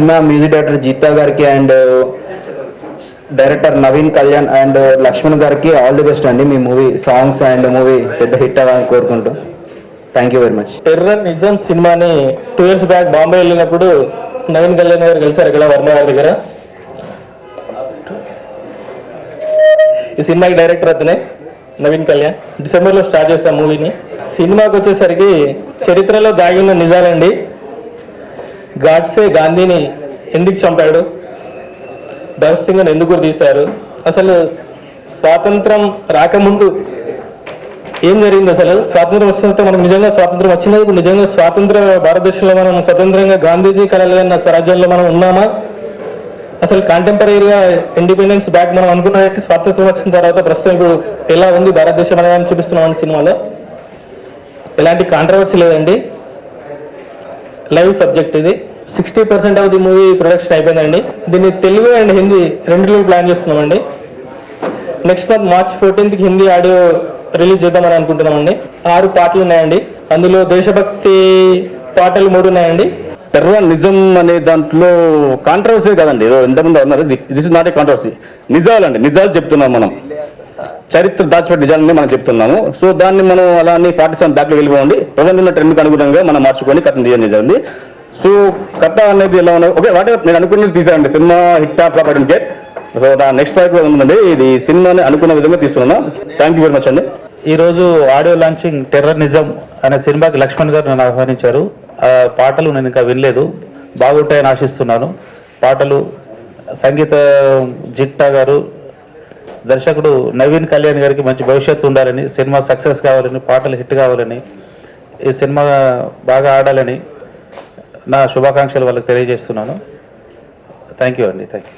Cinema music director Geetha గారికి and director Naveen Kalyan and Laxman గారికి all the best అండి. మీ మూవీ సాంగ్స్ అండ్ మూవీ పెద్ద హిట్ అవ్వాలని కోరుకుంటూ thank you very much. Terror నిజం సినిమాని 2 years బ్యాక్ బాంబే వెళ్ళినప్పుడు నవీన్ కళ్యాణ్ గారు కలిసారు ఇక్కడ వర్మ గారి దగ్గర. ఈ సినిమాకి డైరెక్టర్ అతనే నవీన్ కళ్యాణ్. డిసెంబర్లో స్టార్ట్ చేస్తాం మూవీని. సినిమాకి వచ్చేసరికి చరిత్రలో దాగిన నిజాలండి. గాడ్సే గాంధీని ఎందుకు చంపాడు, భగత్ సింగ్ ఎందుకు తీశారు, అసలు స్వాతంత్రం రాకముందు ఏం జరిగింది, అసలు స్వాతంత్రం వచ్చినంత మనకు నిజంగా స్వాతంత్రం వచ్చింది, ఇప్పుడు నిజంగా స్వాతంత్ర భారతదేశంలో మనం స్వతంత్రంగా గాంధీజీ కలలుగన్న స్వరాజ్యంలో మనం ఉన్నామా, అసలు కాంటెంపరీగా ఇండిపెండెన్స్ బ్యాక్ మనం అనుకున్నట్టు స్వాతంత్రం వచ్చిన తర్వాత ప్రస్తుతం ఇప్పుడు ఎలా ఉంది భారతదేశం అనేది చూపిస్తున్నాం సినిమాలో. ఎలాంటి కాంట్రవర్సీ లేదండి. లైవ్ సబ్జెక్ట్ ఇది. 60% ఆఫ్ ది మూవీ ప్రొడక్షన్ అయిపోయిందండి. దీన్ని తెలుగు అండ్ హిందీ రెండులో ప్లాన్ చేస్తున్నామండి. Next month March 14th Hindi audio release చేద్దామని అనుకుంటున్నామండి. 6 పాటలు ఉన్నాయండి. అందులో దేశభక్తి పాటలు 3 ఉన్నాయండి. టెర్రర్ నిజం అనే దాంట్లో కాంట్రవర్సీ కదండి, ఎంతమంది అన్నారు. This is not a controversy. నిజాలండి, నిజాలు చెప్తున్నాం మనం. చరిత్ర దాచిపెట్టి నిజాలని మనం చెప్తున్నాము. సో దాన్ని మనం అలా పాకిస్తాన్ దాంట్లో వెళ్ళిపోండి. ప్రజెంట్ ఉన్న ట్రెండ్కి అనుగుణంగా మనం మార్చుకొని కథ తీయడం నిజండి. సో కథ అనేది ఎలా ఉన్నది, ఓకే వాటి నేను అనుకున్నది తీసానండి. సినిమా హిట్ ఆఫ్ ఉంటే సో నెక్స్ట్ పార్ట్ ఉందండి. ఇది సినిమాని అనుకున్న విధంగా తీస్తున్నాం. థ్యాంక్ యూ వెరీ మచ్ అండి. ఈరోజు ఆడియో లాంచింగ్ టెర్రర్ నిజం అనే సినిమాకి లక్ష్మణ్ గారు నన్ను ఆహ్వానించారు. పాటలు నేను ఇంకా వినలేదు, బాగుంటాయని ఆశిస్తున్నాను. పాటలు సంగీత జిట్టా గారు, దర్శకుడు నవీన్ కళ్యాణ్ గారికి మంచి భవిష్యత్తు ఉండాలని, సినిమా సక్సెస్ కావాలని, పాటలు హిట్ కావాలని, ఈ సినిమా బాగా ఆడాలని నా శుభాకాంక్షలు వాళ్ళకి తెలియజేస్తున్నాను. థ్యాంక్ యూ అండి. Thank you.